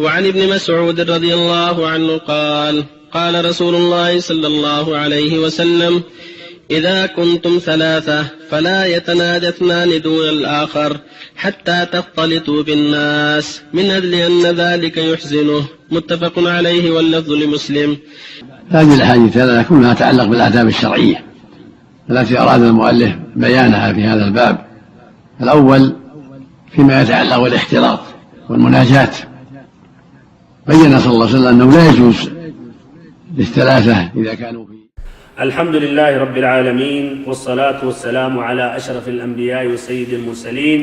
وعن ابن مسعود رضي الله عنه قال قال رسول الله صلى الله عليه وسلم إذا كنتم ثلاثة فلا يتنادى اثنان دون الآخر حتى تختلطوا بالناس من أجل أن ذلك يحزنه. متفق عليه واللفظ لمسلم. هذه الأحاديث كلها تتعلق بالآداب الشرعية التي أراد المؤلف بيانها في هذا الباب. الأول فيما يتعلق بالاختلاط والمناجاة، بين صلى الله عليه وسلم أنه لا يجوز للثلاثة إذا كانوا فيه. الحمد لله رب العالمين، والصلاة والسلام على أشرف الأنبياء وسيد المرسلين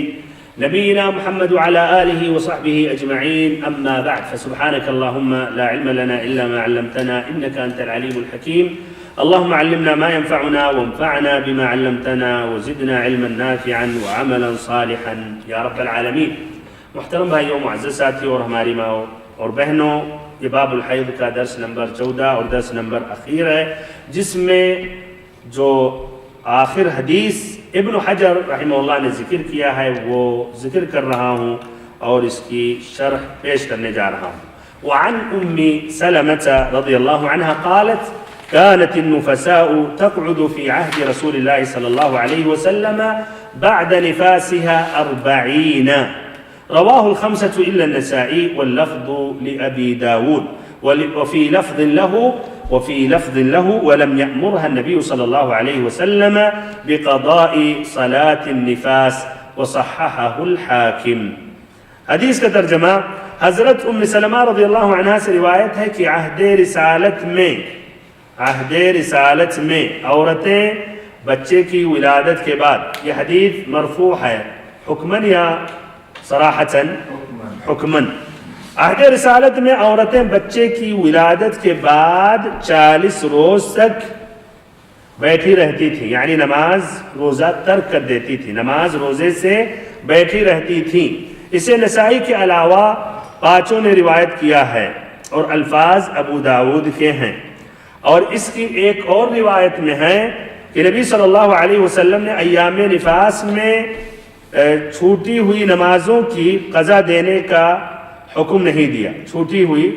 نبينا محمد وعلى آله وصحبه أجمعين. أما بعد، فسبحانك اللهم لا علم لنا إلا ما علمتنا إنك أنت العليم الحكيم. اللهم علمنا ما ينفعنا وانفعنا بما علمتنا وزدنا علما نافعا وعملا صالحا يا رب العالمين. محترم بھائیوں، معزز ساتھیوں اور ہماری ماں اور بہنوں، یہ باب الحیض کا درس نمبر 14 اور درس نمبر اخیر ہے، جس میں جو آخر حدیث ابن حجر رحمہ اللہ نے ذکر کیا ہے وہ ذکر کر رہا ہوں اور اس کی شرح پیش کرنے جا رہا ہوں. وعن ام سلمة رضی اللہ عنہ قالت كانت النفساء تقعد في عهد رسول الله صلى الله عليه وسلم بعد نفاسها 40. رواه الخمسة إلا النسائي واللفظ لأبي داود وفي لفظ له ولم يأمرها النبي صلى الله عليه وسلم بقضاء صلاة النفاس وصححه الحاكم. حدیث کا ترجمہ حضرت ام سلمہ رضی اللہ عنہ سے روایت ہے کہ عہد رسالت میں عورتیں بچے کی ولادت کے بعد، یہ حدیث مرفوع ہے حکمن یا صراحتاً؟ حکمن. عہد رسالت میں عورتیں بچے کی ولادت کے بعد 40 روز تک بیٹھی رہتی تھی، یعنی نماز روزہ ترک کر دیتی تھی، نماز روزے سے بیٹھی رہتی تھی. اسے نسائی کے علاوہ پانچوں نے روایت کیا ہے اور الفاظ ابو داود کے ہیں. اور اس کی ایک اور روایت میں ہے کہ نبی صلی اللہ علیہ وسلم نے ایام نفاس میں چھوٹی ہوئی نمازوں کی قضا دینے کا حکم نہیں دیا. چھوٹی ہوئی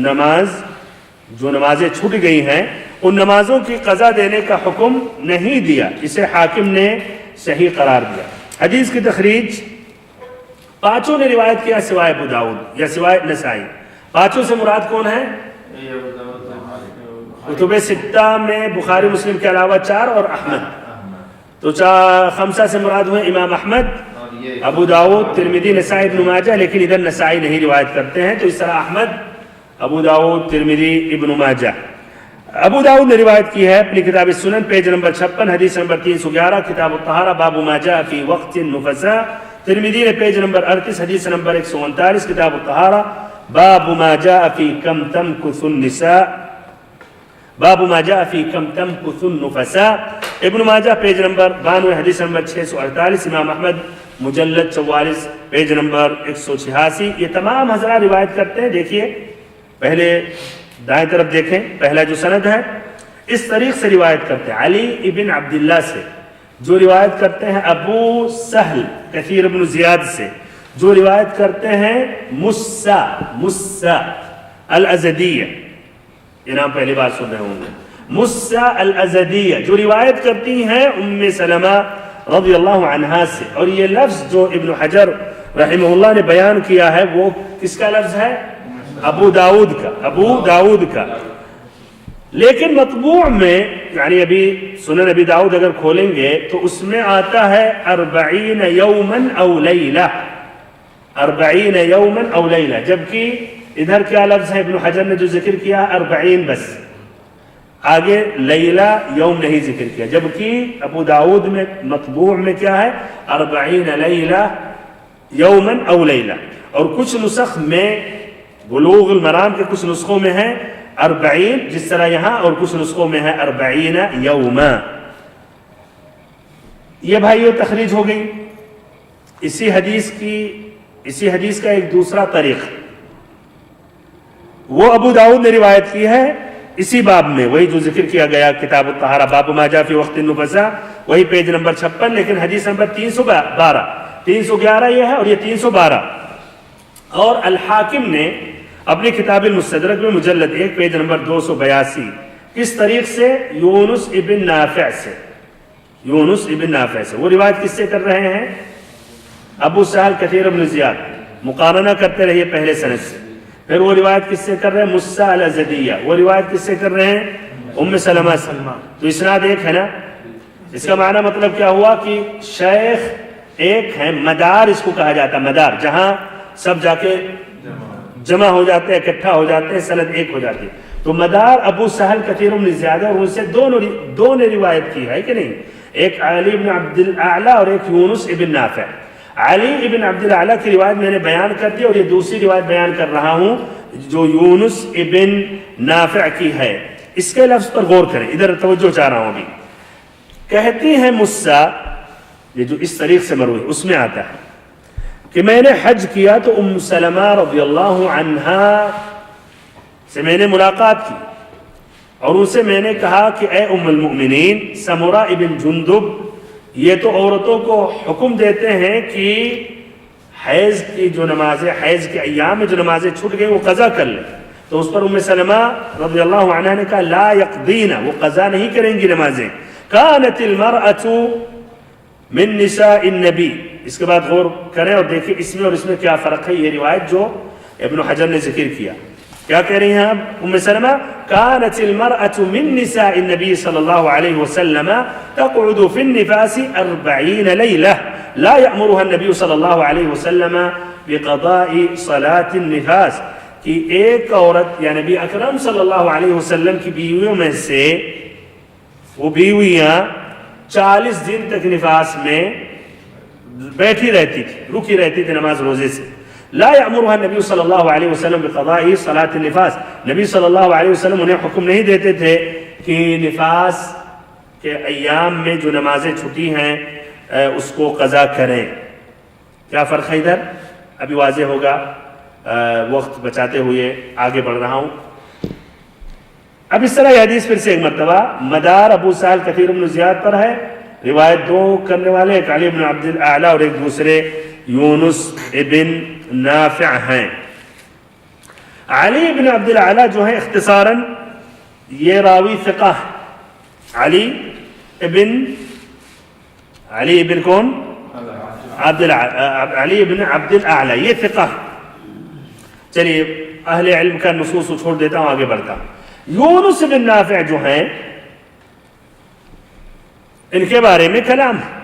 نماز، جو نمازیں چھوٹ گئی ہیں، ان نمازوں کی قضا دینے کا حکم نہیں دیا. اسے حاکم نے صحیح قرار دیا. حدیث کی تخریج پانچوں نے روایت کیا سوائے ابو داؤد یا سوائے نسائی. پانچوں سے مراد کون ہے؟ کتب ستہ میں بخاری مسلم کے علاوہ 4 اور احمد. تو 5 سے مراد ہوئے امام احمد، ابو داؤد، ترمذی، نسائی، ابن ماجہ، لیکن ادھر نسائی نہیں روایت کرتے ہیں. تو اس طرح احمد، ابو داؤد، ترمذی، ابن ماجہ. ابو داؤد نے روایت کی ہے اپنی کتاب السنن پیج نمبر 56 حدیث نمبر 311 کتاب الطہارہ باب ما جاء فی وقت النفساء. ترمذی نے پیج نمبر 38 حدیث نمبر 139 کتاب الطہارہ باب ما جاء فی کم تمکث النساء، باب ما جاء فی کم تمکث النفساء. ابن ماجہ پیج نمبر 92 حدیث نمبر 648. امام احمد مجلد 44 پیج نمبر 186. یہ تمام حضرات روایت کرتے ہیں. دیکھیے پہلے دائیں طرف دیکھیں، پہلا جو سند ہے اس طریق سے روایت کرتے ہیں علی ابن عبداللہ سے، جو روایت کرتے ہیں ابو سہل کثیر ابن زیاد سے، جو روایت کرتے ہیں مسا الازدیہ، یہ نام پہلی بار سن رہے ہوں گے، مسا الازدیہ، جو روایت کرتی ہیں ام سلمہ رضی اللہ عنہا سے. اور یہ لفظ جو ابن حجر رحمہ اللہ نے بیان کیا ہے وہ کس کا لفظ ہے؟ ابو داؤد کا. لیکن مطبوع میں، یعنی ابھی سنن ابی داؤد اگر کھولیں گے تو اس میں آتا ہے 40 یومن او لیلہ، 40 یومن او لیلہ، جبکہ ادھر کیا لفظ ہے ابن حجر نے جو ذکر کیا 40 بس، آگے لیلہ یوم نہیں ذکر کیا. جبکہ ابو داؤد میں مطبوع میں کیا ہے 40 لیلہ یومن او لیلہ. اور کچھ نسخ میں بلوغ المرام کے کچھ نسخوں میں ہے 40 جس طرح یہاں، اور کچھ نسخوں میں ہے 40 یوما. یہ بھائیو تخریج ہو گئی. اسی حدیث کا ایک دوسرا طریق وہ ابو داؤد نے روایت کی ہے اسی باب میں، وہی جو ذکر کیا گیا کتاب الطہارہ باب ما جاء فی وقت النفساء، وہی پیج نمبر 56، لیکن حدیث نمبر 311 یہ ہے اور یہ 312. اور الحاکم نے اپنی کتاب المستدرک میں مجلد 1 پیج نمبر 282 کس طریق سے یونس ابن نافع سے وہ روایت کس سے کر رہے ہیں؟ ابو سہل کثیر بن زیاد، مقارنہ کرتے رہیے پہلے سند سے. پھر وہ روایت کس سے کر رہے ہیں؟ مصع الازدیہ. وہ روایت کس سے کر رہے ہیں؟ ام سلمہ سے. تو اسناد ایک ہے نا. اس کا معنی مطلب کیا ہوا کہ شیخ ایک ہے، مدار اس کو کہا جاتا ہے، مدار جہاں سب جا کے جمع ہو جاتے ہیں، اکٹھا ہو جاتے ہیں، سند ایک ہو جاتی ہے. تو مدار ابو سہل کثیر بن زیاد اور ان سے دو نے روایت کی ہے کہ نہیں؟ ایک علی ابن عبد الاعلی اور ایک یونس ابن نافع. علی ابن عبد الاعلی کی روایت میں نے بیان کر دی اور یہ دوسری روایت بیان کر رہا ہوں جو یونس ابن نافع کی ہے. اس کے لفظ پر غور کریں، ادھر توجہ چاہ رہا ہوں ابھی. کہتی ہے مصع، یہ جو اس طریق سے مروی اس میں آتا ہے کہ میں نے حج کیا تو ام سلمہ رضی اللہ عنہا سے میں نے ملاقات کی اور ان سے میں نے کہا کہ اے ام المؤمنین، سمرہ ابن جندب یہ تو عورتوں کو حکم دیتے ہیں کہ حیض کی جو نمازیں، حیض کے ایام میں جو نمازیں چھوٹ گئی وہ قضا کر لیں. تو اس پر ام سلمہ رضی اللہ عنہا نے کہا لا یقضین، وہ قضا نہیں کریں گی نمازیں. کانت المرأة من نساء النبی. اس کے بعد غور کریں اور دیکھیں اس میں اور اس میں کیا فرق ہے. یہ روایت جو ابن حجر نے ذکر کیا، کیا کہہ رہی ہیں اب ام سلمہ؟ کانت المرأة من نساء النبی صلی اللہ علیہ وسلم تقعد في النفاس 40 لیلہ لا یأمرها النبی صلی اللہ علیہ وسلم بقضاء صلاة النفاس. کہ ایک عورت یا نبی اکرم صلی اللہ علیہ وسلم کی بیویوں میں سے وہ بیویاں 40 دن تک نفاس میں بیٹھی رہتی تھی، رکی رہتی تھی نماز روزے سے. لا یأمرها النبی صلی اللہ علیہ وسلم بقضاء صلاة النفاس. نبی صلی اللہ علیہ وسلم انہیں حکم نہیں دیتے تھے کہ نفاس کے ایام میں جو نمازیں چھٹی ہیں اس کو قضا کریں. کیا فرق ہے ادھر؟ ابھی واضح ہوگا. وقت بچاتے ہوئے آگے بڑھ رہا ہوں. اب اس طرح یہ حدیث پھر سے ایک مرتبہ مدار ابو سہل کثیر بن زیاد پر ہے. روایت دو کرنے والے ایک علی ابن عبد الاعلی اور ایک دوسرے یونس ابن نافع ہیں. علی ابن عبد الاعلی جو ہے اختصاراً یہ راوی ثقہ ہے. علی ابن کون؟ علی ابن عبد الاعلی، یہ ثقہ. چلیے اہل علم کا نصوص چھوڑ دیتا ہوں، آگے بڑھتا ہوں. یونس بن نافع جو ہیں ان کے بارے میں کلام ہے.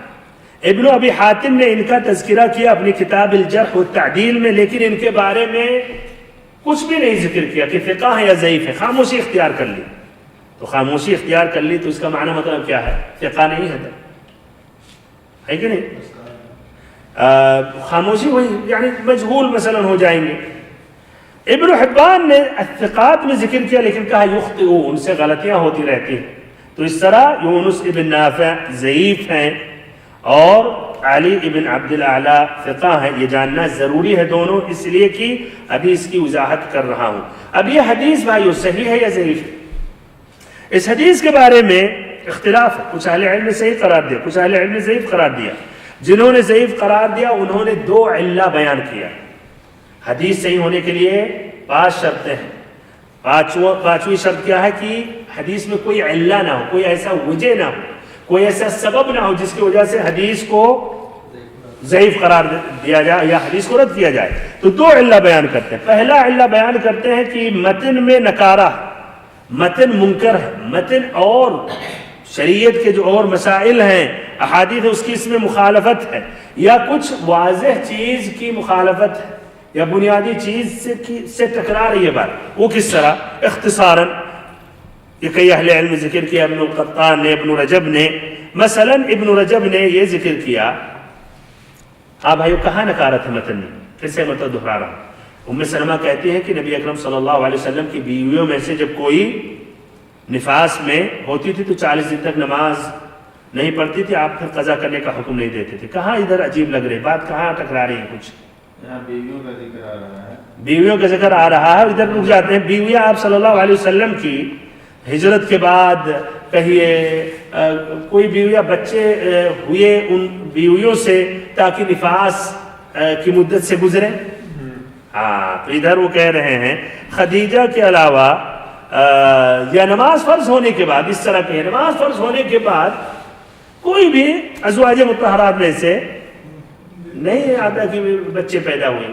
ابن ابی حاتم نے ان کا تذکرہ کیا اپنی کتاب الجرح والتعدیل میں، لیکن ان کے بارے میں کچھ بھی نہیں ذکر کیا کہ ثقہ ہے یا ضعیف ہے. خاموشی اختیاختیار کر لی تو اس کا معنی مطلب کیا ہے؟ ثقہ نہیں ہے کہ نہیں؟ خاموشی وہی یعنی مجہول مثلا ہو جائیں گے. ابن حبان نے الثقات میں ذکر کیا لیکن کہا یخطئو، ان سے غلطیاں ہوتی رہتی ہیں. تو اس طرح یونس ابن نافع ضعیف ہیں اور علی ابن عبد الاعلی ثقہ ہیں. یہ جاننا ضروری ہے دونوں، اس لیے کہ ابھی اس کی وضاحت کر رہا ہوں. اب یہ حدیث بھائیو صحیح ہے یا ضعیف ہے؟ اس حدیث کے بارے میں اختلاف ہے. کچھ اہل علم نے صحیح قرار دیا، کچھ اہل علم نے ضعیف قرار دیا. جنہوں نے ضعیف قرار دیا انہوں نے 2 علہ بیان کیا. حدیث صحیح ہونے کے لیے 5 شرطیں ہیں. پانچویں شرط کیا ہے کہ حدیث میں کوئی علہ نہ ہو، کوئی ایسا وجہ نہ ہو، کوئی ایسا سبب نہ ہو جس کی وجہ سے حدیث کو ضعیف قرار دیا جائے یا حدیث کو رد کیا جائے. تو 2 علہ بیان کرتے ہیں. پہلا علہ بیان کرتے ہیں کہ متن میں نکارہ، متن منکر ہے، متن اور شریعت کے جو اور مسائل ہیں احادیث اس کی اس میں مخالفت ہے، یا کچھ واضح چیز کی مخالفت ہے یا بنیادی چیز سے ٹکرا رہی ہے بات. وہ کس طرح؟ اختصاراً یہ کئی اہل علم نے ذکر کیا. ابن القطان نے، ابن رجب نے، مثلا ابن رجب نے یہ ذکر کیا. آپ بھائیو کہاں نکارت ہے متن میں؟ پھر سے مطلب دہرا رہا ہوں. ام سلمہ کہتی ہیں کہ نبی اکرم صلی اللہ علیہ وسلم کی بیویوں میں سے جب کوئی نفاس میں ہوتی تھی تو 40 دن تک نماز نہیں پڑھتی تھی، آپ پھر قضا کرنے کا حکم نہیں دیتے تھے. کہاں ادھر عجیب لگ رہی بات، کہاں ٹکرا رہی ہے؟ کچھ بیویوں کا ذکر آ رہا ہے، بیویوں کا ذکر آ رہا ہے. ادھر رک جاتے ہیں. بیویاں آپ صلی اللہ علیہ وسلم کی ہجرت کے بعد کہیے کوئی بیویاں بچے ہوئے ان بیویوں سے تاکہ نفاس کی مدت سے گزرے. ہاں تو ادھر وہ کہہ رہے ہیں خدیجہ کے علاوہ یا نماز فرض ہونے کے بعد، اس طرح کہ نماز فرض ہونے کے بعد کوئی بھی ازواج مطہرات میں سے نہیں آتا کہ بچے پیدا ہوئے.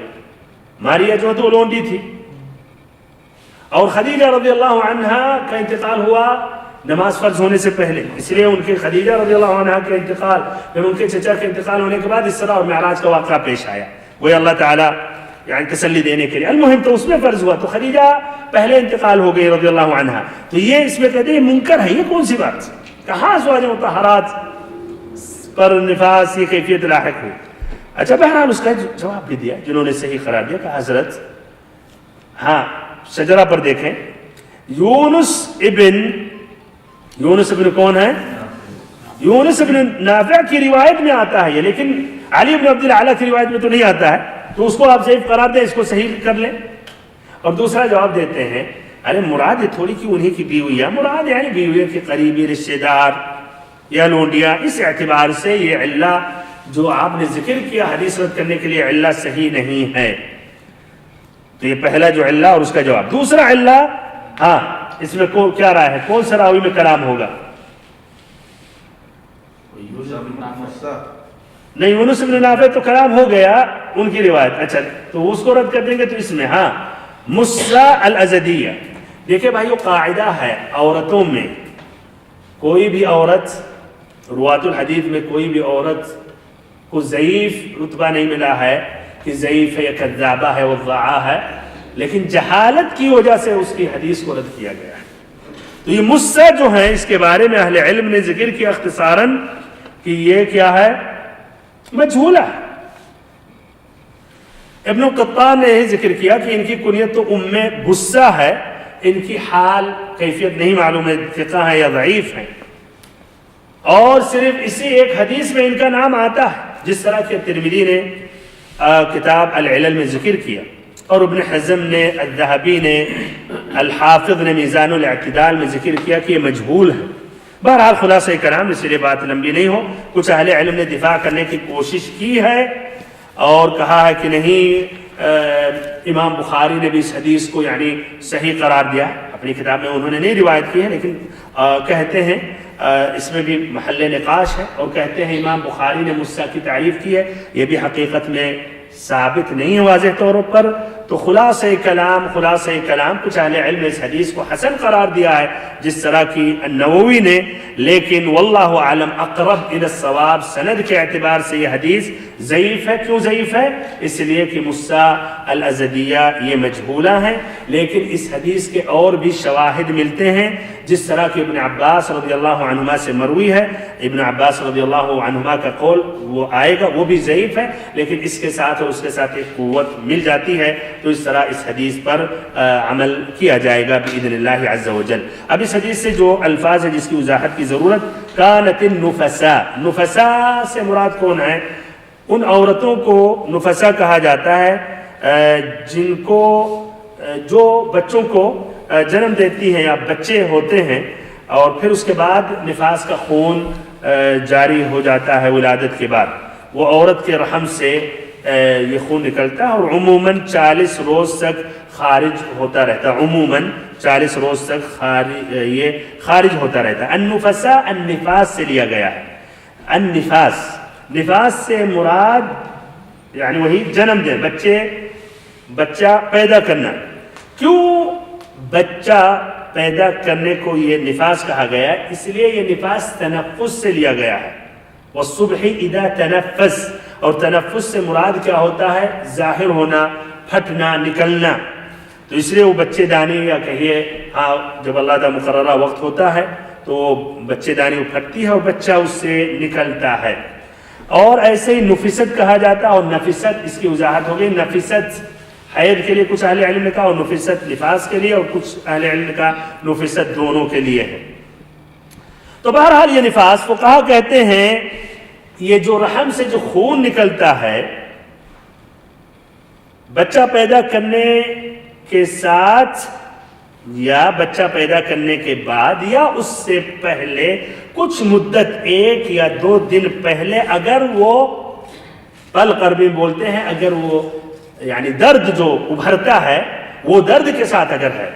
ماریہ جو تو لونڈی تھی، اور خدیجہ رضی اللہ عنہا کا انتقال ہوا نماز فرض ہونے سے پہلے، اس لیے ان کے خدیجہ رضی اللہ عنہا کا انتقال، پھر ان کے چچا کے انتقال ہونے کے بعد اسراء اور معراج کا واقعہ پیش آیا. وہ اللہ تعالیٰ یعنی تسلی دینے کے لیے، المہم تو اس میں فرض ہوا، تو خدیجہ پہلے انتقال ہو گئی رضی اللہ عنہا. تو یہ اس میں کہتے ہیں منکر ہے، یہ کون سی بات، کہاں ازواج مطہرات پر نفاس یہ کیفیت لاحق ہوئی. اچھا بہرحال اس کا جواب بھی دیا جنہوں نے صحیح قرار دیا کہ حضرت ہاں شجرہ پر دیکھیں، یونس ابن کون ہے؟ یونس ابن نافع کی روایت میں آتا ہے یہ، لیکن علی بن عبد الاعلی کی روایت میں تو نہیں آتا ہے، تو اس کو آپ ضعیف قرار دیں، اس کو صحیح کر لیں. اور دوسرا جواب دیتے ہیں ارے مراد تھوڑی کی انہی کی بیویاں، مراد یعنی بیویوں کے قریبی رشتے دار یا لونڈیاں. اس اعتبار سے یہ علہ جو آپ نے ذکر کیا حدیث رد کرنے کے لیے علہ صحیح نہیں ہے. تو یہ پہلا جو علہ اور اس کا جواب. دوسرا علہ، ہاں اس میں کیا رائے ہے، کون سا راوی میں کلام ہوگا؟ نہیں، یونس بن نافع تو کلام ہو گیا ان کی روایت. اچھا تو اس کو رد کر دیں گے تو اس میں ہاں مسا الازدیہ. دیکھیں بھائی وہ قاعدہ ہے عورتوں میں، کوئی بھی عورت روات الحدیث میں کوئی بھی عورت کو ضعیف رتبہ نہیں ملا ہے کہ ضعیف ہے یا کذابہ ہے وضاعہ ہے، لیکن جہالت کی وجہ سے اس کی حدیث کو رد کیا گیا ہے. تو یہ مسا جو ہے اس کے بارے میں اہل علم نے ذکر کیا اختصاراً کہ یہ کیا ہے، مجھولہ ہے. ابن القطان نے یہ ذکر کیا کہ ان کی کنیت تو ام بسہ ہے، ان کی حال کیفیت نہیں معلوم ہے ثقہ ہے یا ضعیف ہے، اور صرف اسی ایک حدیث میں ان کا نام آتا ہے، جس طرح کہ ترمذی نے کتاب العلل میں ذکر کیا، اور ابن حزم نے، الذہبی نے، الحافظ نے میزان الاعتدال میں ذکر کیا کہ یہ مجہول ہے. بہرحال خلاصہ کلام، اس لیے بات لمبی نہیں ہو، کچھ اہل علم نے دفاع کرنے کی کوشش کی ہے اور کہا ہے کہ نہیں، امام بخاری نے بھی اس حدیث کو یعنی صحیح قرار دیا اپنی کتاب میں، انہوں نے نہیں روایت کی ہے، لیکن کہتے ہیں اس میں بھی محل نقاش ہے، اور کہتے ہیں امام بخاری نے مسا کی تعریف کی ہے، یہ بھی حقیقت میں ثابت نہیں ہے واضح طور پر. تو خلاصہ کلام کچھ اہل علم نے اس حدیث کو حسن قرار دیا ہے جس طرح کی النووی نے، لیکن واللہ اعلم اقرب الى الصواب، سند کے اعتبار سے یہ حدیث ضعیف ہے. کیوں ضعیف ہے؟ اس لیے کہ مسا الازدیہ یہ مجہولہ ہیں، لیکن اس حدیث کے اور بھی شواہد ملتے ہیں، جس طرح کہ ابن عباس رضی اللہ عنہما سے مروی ہے. ابن عباس رضی اللہ عنہما کا قول وہ آئے گا، وہ بھی ضعیف ہے، لیکن اس کے ساتھ اور اس کے ساتھ ایک قوت مل جاتی ہے. تو اس طرح اس حدیث پر عمل کیا جائے گا باذن اللہ عز و جل. اب اس حدیث سے جو الفاظ ہے جس کی وضاحت کی ضرورت، کانت النفساء، نفساء سے مراد کون ہے؟ ان عورتوں کو نفساء کہا جاتا ہے جن کو جو بچوں کو جنم دیتی ہیں یا بچے ہوتے ہیں اور پھر اس کے بعد نفاس کا خون جاری ہو جاتا ہے ولادت کے بعد، وہ عورت کے رحم سے یہ خون نکلتا ہے اور عموماً 40 روز تک خارج ہوتا رہتا ہے، عموماً 40 روز تک یہ خارج ہوتا رہتا ہے. النفساء النفاس سے لیا گیا ہے. نفاس سے مراد یعنی وہی جنم دے، بچہ پیدا کرنا. کیوں بچہ پیدا کرنے کو یہ نفاس کہا گیا ہے؟ اس لیے یہ نفاس تنفس سے لیا گیا ہے. والصبح اذا تنفس، اور تنفس سے مراد کیا ہوتا ہے؟ ظاہر ہونا، پھٹنا، نکلنا. تو اس لیے وہ بچے دانی یا کہیے ہاں جب اللہ کا مقررہ وقت ہوتا ہے تو بچے دانی وہ پھٹتی ہے اور بچہ اس سے نکلتا ہے. اور ایسے ہی نفست کہا جاتا ہے، اور نفست اس کی وضاحت ہو گئی. نفست حید کے لیے کچھ اہل علم نے کہا، اور نفست نفاس کے لیے، اور کچھ اہل علم نے کہا نفست دونوں کے لیے ہے. تو بہرحال یہ نفاس فقہا کہتے ہیں یہ جو رحم سے جو خون نکلتا ہے بچہ پیدا کرنے کے ساتھ یا بچہ پیدا کرنے کے بعد یا اس سے پہلے کچھ مدت 1 یا 2 دن پہلے، اگر وہ پل قربی بولتے ہیں، اگر وہ یعنی درد جو ابھرتا ہے وہ درد کے ساتھ اگر ہے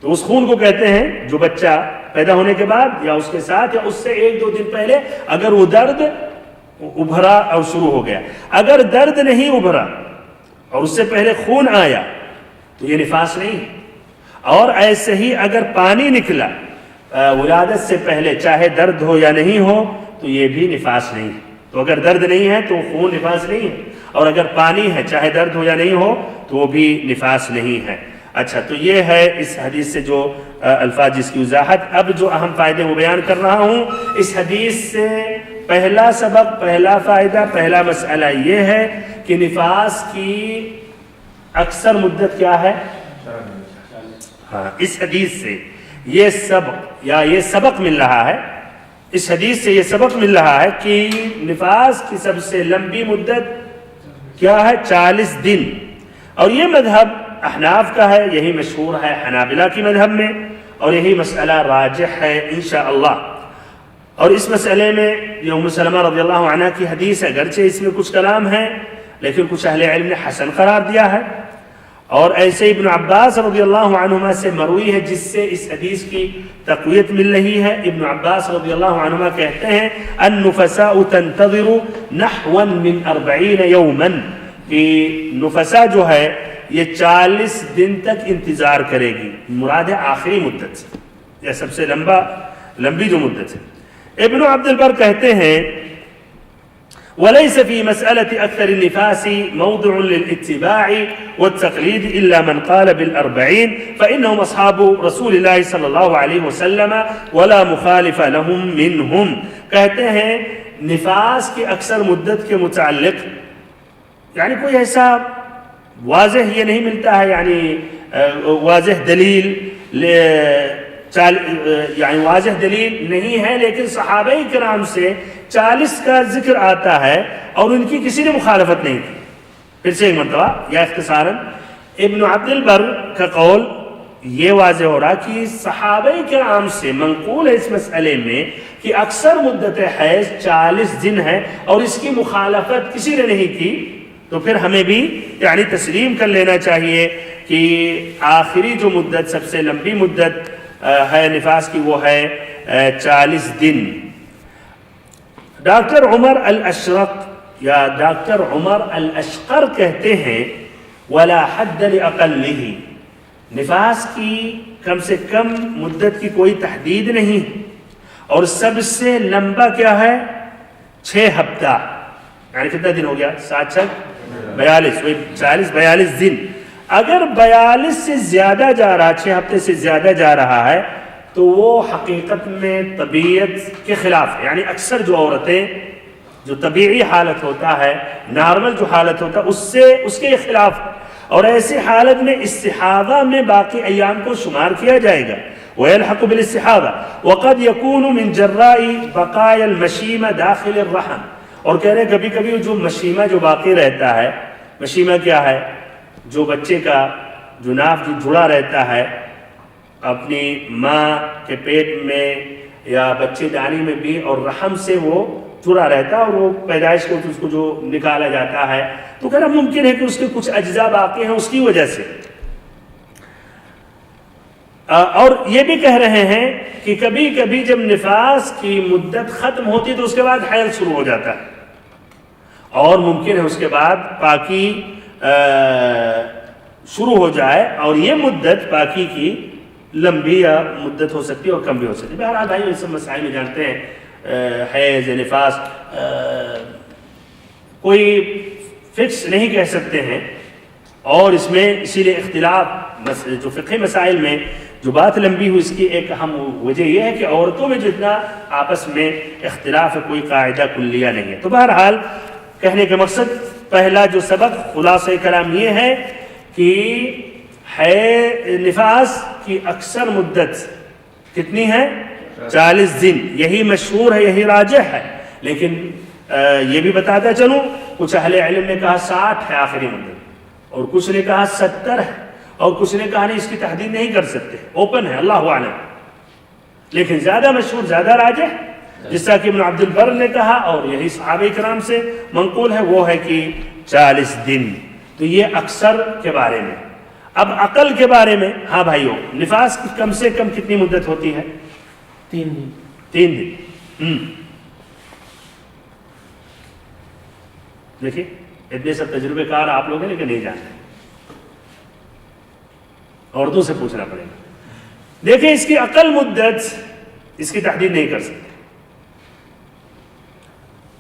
تو اس خون کو کہتے ہیں جو بچہ پیدا ہونے کے بعد یا اس کے ساتھ یا اس سے 1-2 دن پہلے اگر وہ درد ابھرا اور شروع ہو گیا. اگر درد نہیں ابھرا اور اس سے پہلے خون آیا تو یہ نفاس نہیں. اور ایسے ہی اگر پانی نکلا ولادت سے پہلے چاہے درد ہو یا نہیں ہو تو یہ بھی نفاس نہیں ہے. تو اگر درد نہیں ہے تو خون نفاس نہیں ہے, اور اگر پانی ہے چاہے درد ہو یا نہیں ہو تو وہ بھی نفاس نہیں ہے. اچھا, تو یہ ہے اس حدیث سے جو الفاظ جس کی وضاحت. اب جو اہم فائدے وہ بیان کر رہا ہوں. اس حدیث سے پہلا سبق, پہلا فائدہ, پہلا مسئلہ یہ ہے کہ نفاس کی اکثر مدت کیا ہے. ہاں, اس حدیث سے یہ سبق یا یہ سبق مل رہا ہے, اس حدیث سے یہ سبق مل رہا ہے کہ نفاس کی سب سے لمبی مدت کیا ہے, 40 دن. اور یہ مذہب احناف کا ہے, یہی مشہور ہے حنابلہ کی مذہب میں, اور یہی مسئلہ راجح ہے انشاءاللہ. اور اس مسئلے میں یہ ام سلمہ رضی اللہ عنہ کی حدیث ہے, اگرچہ اس میں کچھ کلام ہے لیکن کچھ اہل علم نے حسن قرار دیا ہے. اور ایسے ابن عباس رضی اللہ عنہما سے مروی ہے جس سے اس حدیث کی تقویت مل رہی ہے. ابن عباس رضی اللہ عنہما کہتے ہیں النفساء تنتظر نحوا من 40 یوما, کہ نفساء جو ہے یہ 40 دن تک انتظار کرے گی. مراد ہے آخری مدت سے, یہ سب سے لمبی جو مدت ہے. ابن عبد البر کہتے ہیں وَلَيْسَ فِي مَسْأَلَةِ أَكْثَرِ النِّفَاسِ مَوْضِعٌ لِلْإِتِّبَاعِ وَالتَّقْلِيدِ إِلَّا مَنْ قَالَ بِالْأَرْبَعِينَ فَإِنَّهُمْ أَصْحَابُ رَسُولِ اللَّهِ صلی اللہ علیہ وسلم وَلَا مُخَالِفَ لَهُمْ مِنْهُمْ. کہتے ہیں نفاس کی اکثر مدت کے متعلق یعنی کوئی ایسا واضح یہ نہیں ملتا ہے, یعنی واضح دلیل یعنی واضح دلیل نہیں ہے, لیکن صحابہ کرام سے 40 کا ذکر آتا ہے اور ان کی کسی نے مخالفت نہیں کی. پھر سے ایک مرتبہ یا اختصاراً ابن عبد البر کا قول یہ واضح ہو رہا کہ صحابہ کرام سے منقول ہے اس مسئلے میں کہ اکثر مدت حیض 40 دن ہے اور اس کی مخالفت کسی نے نہیں کی. تو پھر ہمیں بھی یعنی تسلیم کر لینا چاہیے کہ آخری جو مدت سب سے لمبی مدت ہے نفاس کی وہ ہے 40 دن. ڈاکٹر عمر الاشرق یا ڈاکٹر عمر الاشقر کہتے ہیں ولا حد لاقلہ, نفاس کی کم سے کم مدت کی کوئی تحدید نہیں, اور سب سے لمبا کیا ہے 6 ہفتہ. یعنی کتنا دن ہو گیا, 7×6 42 دن. اگر 42 سے زیادہ جا رہا, 6 ہفتے سے زیادہ جا رہا ہے تو وہ حقیقت میں طبیعت کے خلاف ہے. یعنی اکثر جو عورتیں جو طبیعی حالت ہوتا ہے, نارمل جو حالت ہوتا ہے اس کے خلاف ہے, اور ایسی حالت میں استحاضہ میں باقی ایام کو شمار کیا جائے گا. وَيَلْحَقُ بِالِاسْتِحَاضَةِ وَقَدْ يَكُونُ مِنْ جَرَّاءِ بَقَايَا الْمَشِيمَةِ دَاخِلِ الرَّحْمِ. اور کہہ رہے ہیں کبھی کبھی جو مشیمہ جو باقی رہتا ہے, مشیمہ کیا ہے, جو بچے کا جو ناف جو جڑا رہتا ہے اپنی ماں کے پیٹ میں یا بچے دانی میں بھی, اور رحم سے وہ جڑا رہتا ہے اور وہ پیدائش کو اس کو جو نکالا جاتا ہے, تو کہنا ممکن ہے کہ اس کے کچھ اجزاء باقی ہیں اس کی وجہ سے. اور یہ بھی کہہ رہے ہیں کہ کبھی کبھی جب نفاس کی مدت ختم ہوتی تو اس کے بعد حیض شروع ہو جاتا ہے, اور ممکن ہے اس کے بعد پاکی شروع ہو جائے, اور یہ مدت پاکی کی لمبی یا مدت ہو سکتی ہے اور کم بھی ہو سکتی ہے. بہرحال بھائی اس مسائل میں جانتے ہیں حیض نفاس کوئی فکس نہیں کہہ سکتے ہیں, اور اس میں اسی لیے اختلاف جو فقہی مسائل میں جو بات لمبی ہوئی اس کی ایک اہم وجہ یہ ہے کہ عورتوں میں جتنا آپس میں اختلاف ہے کوئی قاعدہ کلیہ نہیں ہے. تو بہرحال کہنے کا مقصد پہلا جو سبق خلاصہ کلام یہ ہے کہ نفاس کی اکثر مدت کتنی ہے 40 دن. یہی مشہور ہے, یہی راجح ہے, لیکن یہ بھی بتاتا چلوں کچھ اہل علم نے کہا 60 ہے آخری مدت, اور کچھ نے کہا 70 ہے, اور کچھ نے کہا نہیں اس کی تحدید نہیں کر سکتے, اوپن ہے, اللہ اعلم. لیکن زیادہ مشہور زیادہ راجح جس طرح کہ ابن عبد البر نے کہا اور یہی صحابہ کرام سے منقول ہے وہ ہے کہ 40 دن. تو یہ اکثر کے بارے میں. اب عقل کے بارے میں، ہاں بھائیوں، نفاس کی کم سے کم کتنی مدت ہوتی ہے؟ 3 دن. 3 دن. دیکھیے اتنے سب تجربے کار آپ لوگ ہیں لیکن نہیں جانتے، عورتوں سے پوچھنا پڑے گا. دیکھیں اس کی عقل مدت اس کی تحدید نہیں کر سکتے.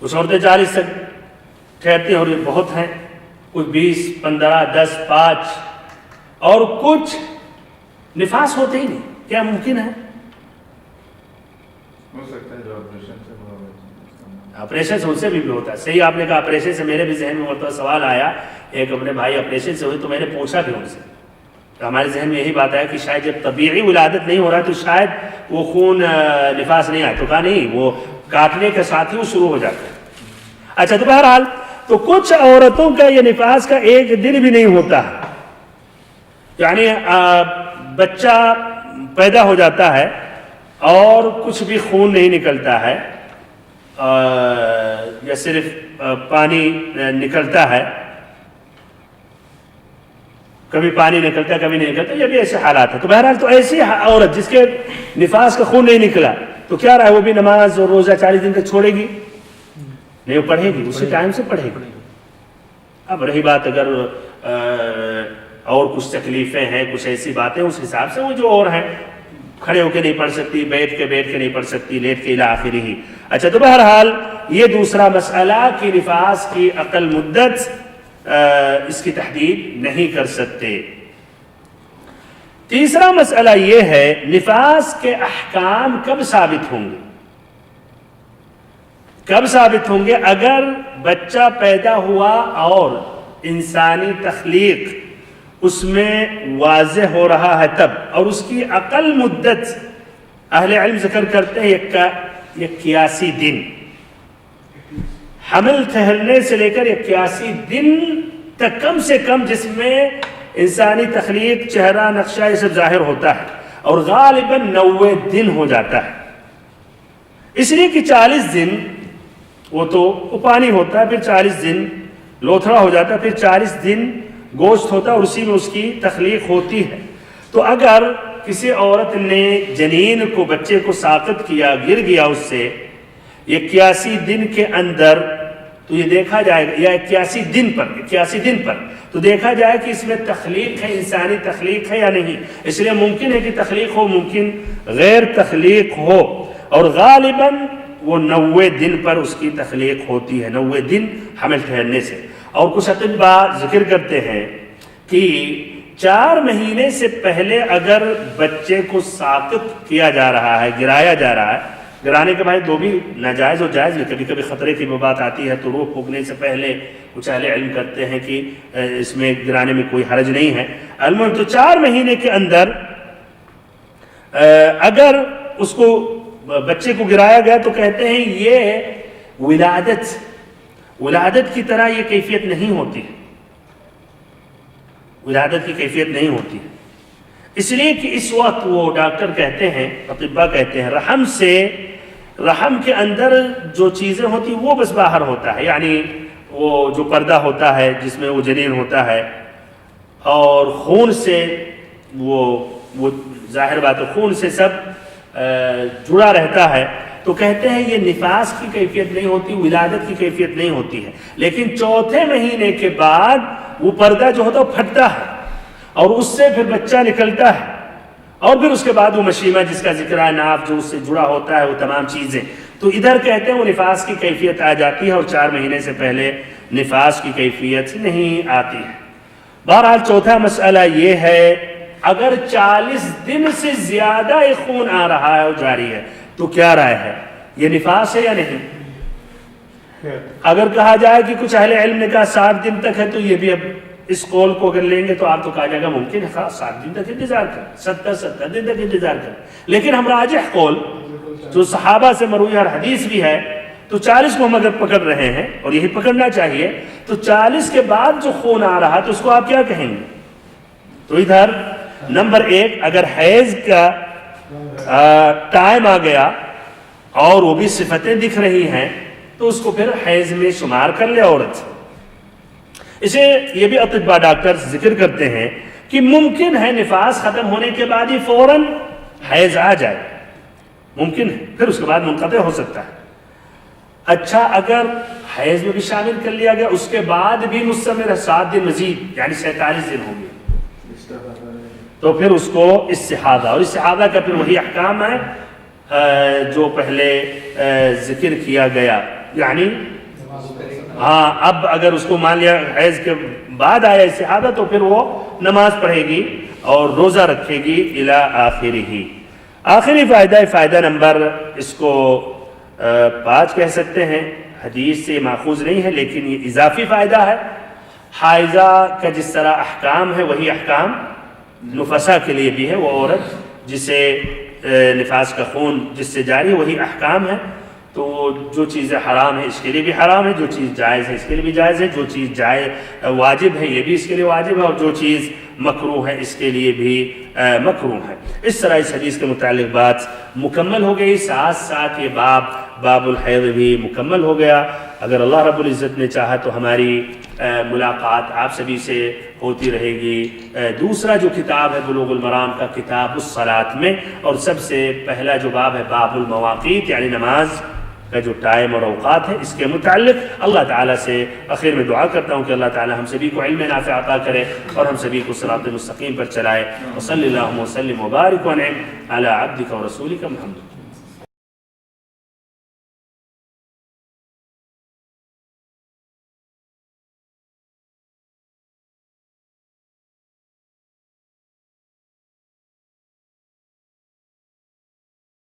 کچھ عورتیں 40 تک ٹھہرتی ہیں اور یہ بہت ہیں، کچھ 20، 15، 10، 5، اور کچھ نفاس ہوتے ہی نہیں. کیا ممکن ہے؟ ہو سکتا ہے جو آپریشن سے ہوا ہے. آپریشن سے ان سے بھی ہوتا ہے. صحیح آپ نے کہا آپریشن سے. میرے بھی ذہن میں مرتبہ سوال آیا، ایک اپنے بھائی آپریشن سے ہوئے تو میں نے پوچھا بھی ان سے، تو ہمارے ذہن میں یہی بات ہے کہ شاید جب طبیعی ولادت نہیں ہو رہا تو شاید وہ خون نفاس نہیں آئے. تو کہا نہیں، وہ کاٹنے کے ساتھ ہی وہ شروع ہو جاتا ہے. اچھا، تو بہرحال تو کچھ عورتوں کا یہ نفاس کا 1 دن بھی نہیں ہوتا ہے، یعنی بچہ پیدا ہو جاتا ہے اور کچھ بھی خون نہیں نکلتا ہے، یا صرف پانی نکلتا ہے. کبھی پانی نکلتا ہے کبھی نہیں نکلتا، یہ بھی ایسے حالات ہیں. تو بہرحال تو ایسی عورت جس کے نفاس کا خون نہیں نکلا تو کیا رہا ہے، وہ بھی نماز اور روزہ 40 دن تک چھوڑے گی؟ نہیں، وہ پڑھے گی، اسی ٹائم سے پڑھے گی. اب رہی بات اگر اور کچھ تکلیفیں ہیں، کچھ ایسی باتیں، اس حساب سے وہ جو اور ہیں، کھڑے ہو کے نہیں پڑھ سکتی، بیٹھ کے نہیں پڑھ سکتی، لیٹ کے الی آخری ہی. اچھا، تو بہرحال یہ دوسرا مسئلہ کہ نفاس کی عقل مدت اس کی تحدید نہیں کر سکتے. تیسرا مسئلہ یہ ہے نفاس کے احکام کب ثابت ہوں گے؟ کب ثابت ہوں گے؟ اگر بچہ پیدا ہوا اور انسانی تخلیق اس میں واضح ہو رہا ہے تب، اور اس کی عقل مدت اہل علم ذکر کرتے ہیں 81 دن، حمل ٹھہرنے سے لے کر 81 دن تک کم سے کم، جس میں انسانی تخلیق، چہرہ، نقشہ، یہ سب ظاہر ہوتا ہے، اور غالباً 90 دن ہو جاتا ہے. اس لیے کہ 40 دن وہ تو پانی ہوتا ہے، پھر 40 دن لوتھڑا ہو جاتا ہے، پھر 40 دن گوشت ہوتا ہے، اور اسی میں اس کی تخلیق ہوتی ہے. تو اگر کسی عورت نے جنین کو، بچے کو ساقط کیا، گر گیا اس سے 81 دن کے اندر، تو یہ دیکھا جائے گا، یا 81 دن پر تو دیکھا جائے کہ اس میں تخلیق ہے، انسانی تخلیق ہے یا نہیں. اس لیے ممکن ہے کہ تخلیق ہو، ممکن غیر تخلیق ہو، اور غالباً وہ 90 دن پر اس کی تخلیق ہوتی ہے، 90 دن حمل ٹھہرنے سے. اور کچھ اطباء ذکر کرتے ہیں کہ 4 مہینے سے پہلے اگر بچے کو ساقط کیا جا رہا ہے، گرایا جا رہا ہے، گرانے کے بھائی 2 بھی ناجائز اور جائز بھی، کبھی کبھی خطرے کی بات آتی ہے تو روح پھونکنے سے پہلے کچھ اہل علم کرتے ہیں کہ اس میں گرانے میں کوئی حرج نہیں ہے. المهم تو 4 مہینے کے اندر اگر اس کو بچے کو گرایا گیا تو کہتے ہیں یہ ولادت کی طرح یہ کیفیت نہیں ہوتی ہے، ولادت کی کیفیت نہیں ہوتی ہے. اس لیے کہ اس وقت وہ ڈاکٹر کہتے ہیں، اطباء کہتے ہیں، رحم کے اندر جو چیزیں ہوتی وہ بس باہر ہوتا ہے، یعنی وہ جو پردہ ہوتا ہے جس میں وہ جنین ہوتا ہے، اور خون سے وہ ظاہر بات ہے، خون سے سب جڑا رہتا ہے. تو کہتے ہیں یہ نفاس کی کیفیت نہیں ہوتی، ولادت کی کیفیت نہیں ہوتی ہے. لیکن 4تھے مہینے کے بعد وہ پردہ جو ہوتا ہے وہ پھٹتا ہے، اور اس سے پھر بچہ نکلتا ہے، اور پھر اس کے بعد وہ مشیمہ جس کا ذکر ہے، ناف جو اس سے جڑا ہوتا ہے، وہ تمام چیزیں. تو ادھر کہتے ہیں وہ نفاس کی کیفیت آ جاتی ہے، اور 4 مہینے سے پہلے نفاس کی کیفیت نہیں آتی ہے. بہرحال 4تھا مسئلہ یہ ہے اگر 40 دن سے زیادہ ایک خون آ رہا ہے اور جاری ہے تو کیا رائے ہے، یہ نفاس ہے یا نہیں؟ اگر کہا جائے کہ کچھ اہل علم نے کہا 7 دن تک ہے، تو یہ بھی اب اس قول کو اگر لیں گے تو آپ تو کہا جائے گا ممکن ہے 7 دن تک انتظار کر، 70 دن تک انتظار کر. لیکن ہم راجح قول جو صحابہ سے مروی اور حدیث بھی ہے، تو 40 کو ہم اگر پکڑ رہے ہیں، اور یہی پکڑنا چاہیے، تو 40 کے بعد جو خون آ رہا تو اس کو آپ کیا کہیں گے؟ تو ادھر نمبر 1 اگر حیض کا ٹائم آ گیا اور وہ بھی صفتیں دکھ رہی ہیں تو اس کو پھر حیض میں شمار کر لے عورت. اسے یہ بھی اطباء ڈاکٹر ذکر کرتے ہیں کہ ممکن ہے نفاس ختم ہونے کے بعد ہی فوراً حیض آ جائے، ممکن ہے، پھر اس کے بعد منقطع ہو سکتا ہے۔ اچھا اگر حیض میں بھی شامل کر لیا گیا، اس کے بعد بھی مستمر 7 دن مزید، یعنی 47 دن ہو گئے، تو پھر اس کو استحاضہ، اور استحاضہ کا پھر وہی احکام ہے جو پہلے ذکر کیا گیا، یعنی ہاں اب اگر اس کو مان لیا حیض کے بعد آیا استحاضہ تو پھر وہ نماز پڑھے گی اور روزہ رکھے گی الی آخرہ۔ آخری فائدہ، فائدہ نمبر اس کو 5 کہہ سکتے ہیں، حدیث سے ماخوذ نہیں ہے لیکن یہ اضافی فائدہ ہے۔ حائضہ کا جس طرح احکام ہے وہی احکام نفسا کے لیے بھی ہے، وہ عورت جسے نفاس کا خون جس سے جاری ہے وہی احکام ہے، تو جو چیزیں حرام ہے اس کے لیے بھی حرام ہے، جو چیز جائز ہے اس کے لیے بھی جائز ہے، جو چیز جائز واجب ہے یہ بھی اس کے لیے واجب ہے، اور جو چیز مکروہ ہے اس کے لیے بھی مکروہ ہے۔ اس طرح اس حدیث کے متعلق بات مکمل ہو گئی، ساتھ ساتھ یہ باب الحیض بھی مکمل ہو گیا۔ اگر اللہ رب العزت نے چاہا تو ہماری ملاقات آپ سبھی سے ہوتی رہے گی۔ دوسرا جو کتاب ہے بلوغ المرام کا کتاب الصلاۃ میں، اور سب سے پہلا جو باب ہے باب المواقیت، یعنی نماز کا جو ٹائم اور اوقات ہے، اس کے متعلق اللہ تعالیٰ سے آخر میں دعا کرتا ہوں کہ اللہ تعالیٰ ہم سبھی کو علم نافع عطا کرے اور ہم سبھی کو صراط مستقیم پر چلائے۔ وصلی اللہ وسلم وبارک وانعم علی عبدک ورسولک محمد۔